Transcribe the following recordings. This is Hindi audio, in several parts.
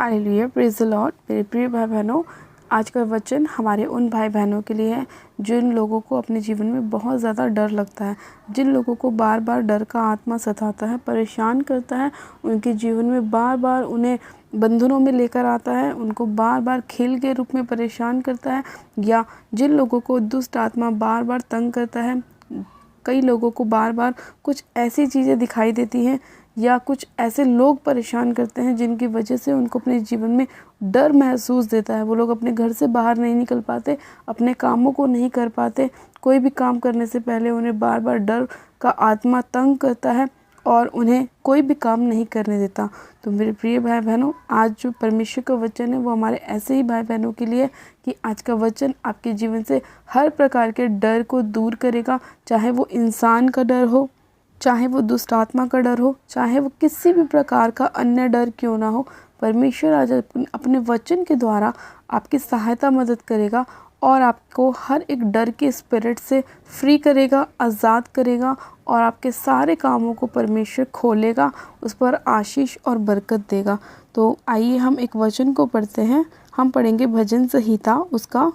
Hallelujah, praise the Lord. मेरे प्रिय भाई बहनों, आज का वचन हमारे उन भाई बहनों के लिए है जिन लोगों को अपने जीवन में बहुत ज़्यादा डर लगता है, जिन लोगों को बार बार डर का आत्मा सताता है, परेशान करता है, उनके जीवन में बार बार उन्हें बंधनों में लेकर आता है, उनको बार बार खेल के रूप में परेशान करता है, या जिन लोगों को दुष्ट आत्मा बार बार तंग करता है। कई लोगों को बार बार कुछ ऐसी चीज़ें दिखाई देती हैं या कुछ ऐसे लोग परेशान करते हैं जिनकी वजह से उनको अपने जीवन में डर महसूस देता है। वो लोग अपने घर से बाहर नहीं निकल पाते, अपने कामों को नहीं कर पाते। कोई भी काम करने से पहले उन्हें बार बार डर का आत्मा तंग करता है और उन्हें कोई भी काम नहीं करने देता। तो मेरे प्रिय भाई बहनों, आज जो परमेश्वर का वचन है वो हमारे ऐसे ही भाई बहनों के लिए कि आज का वचन आपके जीवन से हर प्रकार के डर को दूर करेगा, चाहे वो इंसान का डर हो, चाहे वो दुष्ट आत्मा का डर हो, चाहे वो किसी भी प्रकार का अन्य डर क्यों ना हो। परमेश्वर आज अपने वचन के द्वारा आपकी सहायता मदद करेगा और आपको हर एक डर के स्पिरिट से फ्री करेगा, आज़ाद करेगा और आपके सारे कामों को परमेश्वर खोलेगा, उस पर आशीष और बरकत देगा। तो आइए हम एक वचन को पढ़ते हैं। हम पढ़ेंगे भजन संहिता उसका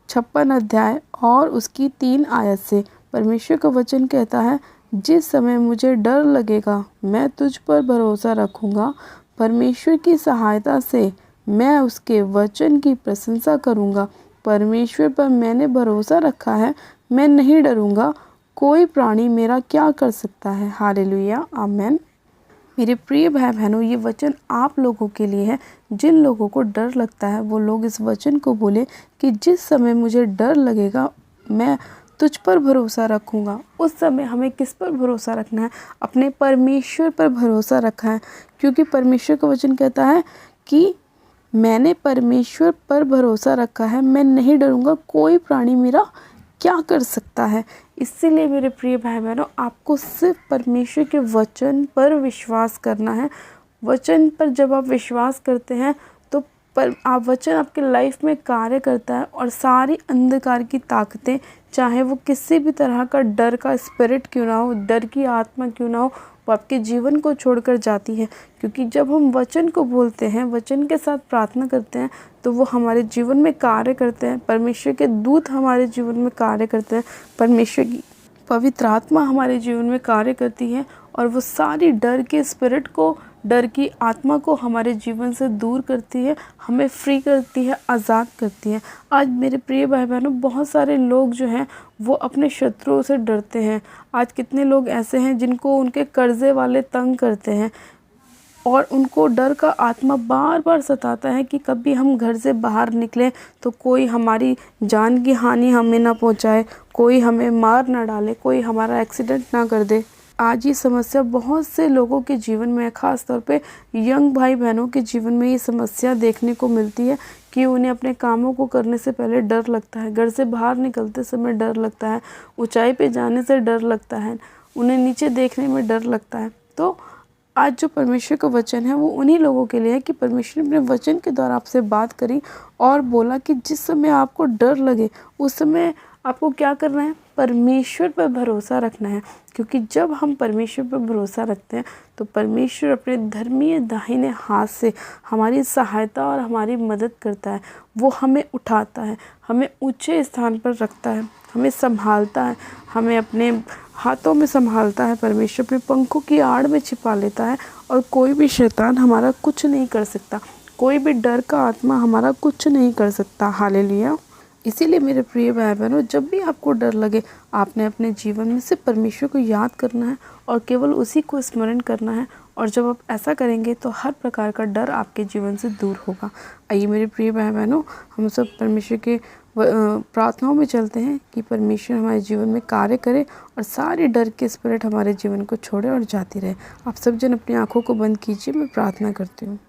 56 अध्याय और उसकी 3 आयत से। परमेश्वर का वचन कहता है, जिस समय मुझे डर लगेगा मैं तुझ पर भरोसा रखूँगा। परमेश्वर की सहायता से मैं उसके वचन की प्रशंसा करूँगा। परमेश्वर पर मैंने भरोसा रखा है, मैं नहीं डरूँगा। कोई प्राणी मेरा क्या कर सकता है। हालेलुया, आमेन। मेरे प्रिय भाई बहनों, ये वचन आप लोगों के लिए है। जिन लोगों को डर लगता है वो लोग इस वचन को बोले कि जिस समय मुझे डर लगेगा मैं तुझ पर भरोसा रखूँगा। उस समय हमें किस पर भरोसा रखना है? अपने परमेश्वर पर भरोसा रखा है, क्योंकि परमेश्वर का वचन कहता है कि मैंने परमेश्वर पर भरोसा रखा है, मैं नहीं डरूँगा। कोई प्राणी मेरा क्या कर सकता है। इसीलिए मेरे प्रिय भाई बहनों, आपको सिर्फ परमेश्वर के वचन पर विश्वास करना है। वचन पर जब आप विश्वास करते हैं तो आप वचन आपके लाइफ में कार्य करता है और सारी अंधकार की ताकतें, चाहे वो किसी भी तरह का डर का स्पिरिट क्यों ना हो, डर की आत्मा क्यों ना हो, वो आपके जीवन को छोड़कर जाती है। क्योंकि जब हम वचन को बोलते हैं, वचन के साथ प्रार्थना करते हैं, तो वो हमारे जीवन में कार्य करते हैं। परमेश्वर के दूत हमारे जीवन में कार्य करते हैं, परमेश्वर की पवित्र आत्मा हमारे जीवन में कार्य करती है और वो सारी डर के स्पिरिट को, डर की आत्मा को हमारे जीवन से दूर करती है, हमें फ्री करती है, आज़ाद करती है। आज मेरे प्रिय भाई बहनों, बहुत सारे लोग जो हैं वो अपने शत्रुओं से डरते हैं। आज कितने लोग ऐसे हैं जिनको उनके कर्जे वाले तंग करते हैं और उनको डर का आत्मा बार बार सताता है कि कभी हम घर से बाहर निकलें तो कोई हमारी जान की हानि हमें ना पहुंचाए, कोई हमें मार ना डाले, कोई हमारा एक्सीडेंट ना कर दे। आज ये समस्या बहुत से लोगों के जीवन में है, ख़ास तौर पे यंग भाई बहनों के जीवन में ये समस्या देखने को मिलती है कि उन्हें अपने कामों को करने से पहले डर लगता है, घर से बाहर निकलते समय डर लगता है, ऊंचाई पे जाने से डर लगता है, उन्हें नीचे देखने में डर लगता है। तो आज जो परमेश्वर का वचन है वो उन्हीं लोगों के लिए है कि परमेश्वर ने अपने वचन के द्वारा आपसे बात करी और बोला कि जिस समय आपको डर लगे उस समय आपको क्या करना है? परमेश्वर पर भरोसा रखना है। क्योंकि जब हम परमेश्वर पर भरोसा रखते हैं तो परमेश्वर अपने धर्मीय दाहिने हाथ से हमारी सहायता और हमारी मदद करता है। वो हमें उठाता है, हमें ऊंचे स्थान पर रखता है, हमें संभालता है, हमें अपने हाथों में संभालता है। परमेश्वर अपने पंखों की आड़ में छिपा लेता है और कोई भी शैतान हमारा कुछ नहीं कर सकता, कोई भी डर का आत्मा हमारा कुछ नहीं कर सकता। हालेलुया। इसीलिए मेरे प्रिय भाई बहनों, जब भी आपको डर लगे आपने अपने जीवन में से परमेश्वर को याद करना है और केवल उसी को स्मरण करना है। और जब आप ऐसा करेंगे तो हर प्रकार का डर आपके जीवन से दूर होगा। आइए मेरे प्रिय भाई बहनों, हम सब परमेश्वर के प्रार्थनाओं में चलते हैं कि परमेश्वर हमारे जीवन में कार्य करे और सारी डर के स्पिरिट हमारे जीवन को छोड़े और जाती रहे। आप सब जन अपनी आँखों को बंद कीजिए, मैं प्रार्थना करती हूँ।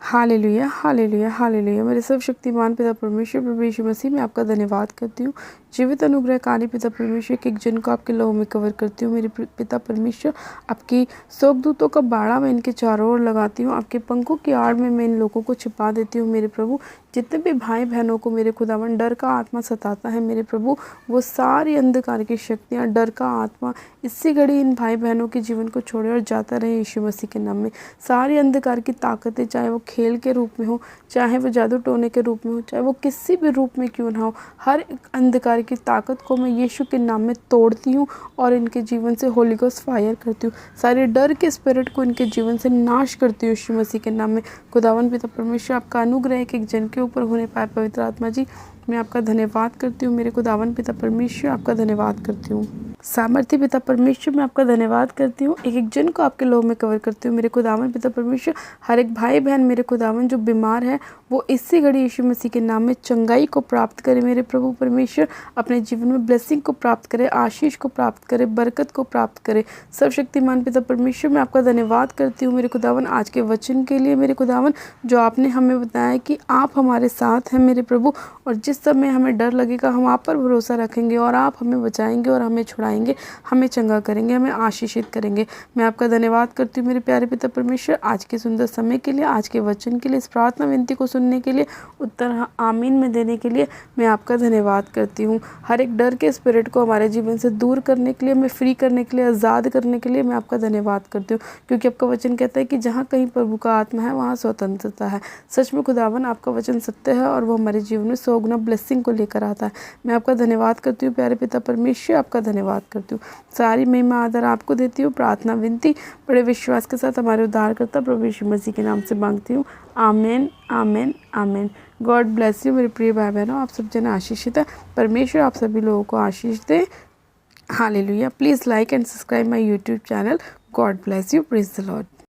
Hallelujah, hallelujah, hallelujah. मेरे सर्वशक्तिमान पिता परमेश्वर प्रभु यीशु मसीह में आपका धन्यवाद करती हूँ। जीवित अनुग्रहकारी पिता परमेश्वर के एक जन को आपके लहू में कवर करती हूँ। मेरे पिता परमेश्वर, आपकी स्वर्गदूतों का बाड़ा मैं इनके चारों ओर लगाती हूँ, आपके पंखों की आड़ में मैं इन लोगों को छिपा देती हूँ। मेरे प्रभु, जितने भी भाई बहनों को मेरे खुदावन डर का आत्मा सताता है, मेरे प्रभु वो सारी अंधकार की शक्तियाँ, डर का आत्मा इसी घड़ी इन भाई बहनों के जीवन को छोड़े और जाता रहे यीशु मसीह के नाम में। सारी अंधकार की ताकतें, चाहे वो खेल के रूप में हो, चाहे वो जादू टोने के रूप में हो, चाहे वो किसी भी रूप में क्यों ना हो, हर एक अंधकार की ताकत को मैं यीशु के नाम में तोड़ती हूँ और इनके जीवन से होली गोस्ट फायर करती हूँ। सारे डर के स्पिरिट को इनके जीवन से नाश करती हूँ यीशु मसीह के नाम में। खुदावन पिता परमेश्वर, आपका अनुग्रह एक एक जन के ऊपर होने पाए। पवित्र आत्मा जी, मैं आपका धन्यवाद करती हूँ। मेरे खुदावन पिता परमेश्वर, आपका धन्यवाद करती हूँ। सामर्थ्य पिता परमेश्वर, मैं आपका धन्यवाद करती हूँ। एक एक जन को आपके लोह में कवर करती हूँ। मेरे खुदावन पिता परमेश्वर, हर एक भाई बहन मेरे खुदावन जो बीमार है वो इसी घड़ी यीशु मसीह के नाम में चंगाई को प्राप्त करे। मेरे प्रभु परमेश्वर, अपने जीवन में ब्लेसिंग को प्राप्त करे, आशीष को प्राप्त करे, बरकत को प्राप्त करे। सर्वशक्तिमान पिता परमेश्वर, मैं आपका धन्यवाद करती हूँ मेरे खुदावन आज के वचन के लिए। मेरे खुदावन, जो आपने हमें बताया कि आप हमारे साथ हैं मेरे प्रभु, और जिस समय हमें डर लगेगा हम आप पर भरोसा रखेंगे और आप हमें बचाएंगे और हमें छुड़ाएंगे, हमें चंगा करेंगे, हमें आशीषित करेंगे। मैं आपका धन्यवाद करती हूँ मेरे प्यारे पिता परमेश्वर, आज के सुंदर समय के लिए, आज के वचन के लिए, इस प्रार्थना विनती को सुनने के लिए, उत्तर आमीन में देने के लिए मैं आपका धन्यवाद करती हूँ। हर एक डर के स्पिरिट को हमारे जीवन से दूर करने के लिए, हमें फ्री करने के लिए, आज़ाद करने के लिए मैं आपका धन्यवाद करती हूँ, क्योंकि आपका वचन कहता है कि जहाँ कहीं प्रभु का आत्मा है वहाँ स्वतंत्रता है। सच में खुदावन, आपका वचन सत्य है और वो हमारे जीवन में 100 गुना ब्लेसिंग को लेकर आता है। मैं आपका धन्यवाद करती हूँ प्यारे पिता परमेश्वर, आपका धन्यवाद करती हूँ। सारी महिमा आदर आपको देती हूँ। प्रार्थना विनती बड़े विश्वास के साथ हमारे उद्धारकर्ता प्रभु यीशु मसीह के नाम से मांगती हूँ। आमीन, आमीन, आमीन। गॉड ब्लेस यू मेरे प्रिय भाई बहनों, आप सब जन आशीषित है। परमेश्वर आप सभी लोगों को आशीष दे। Hallelujah. Please like and subscribe my YouTube channel. God bless you. Praise the Lord.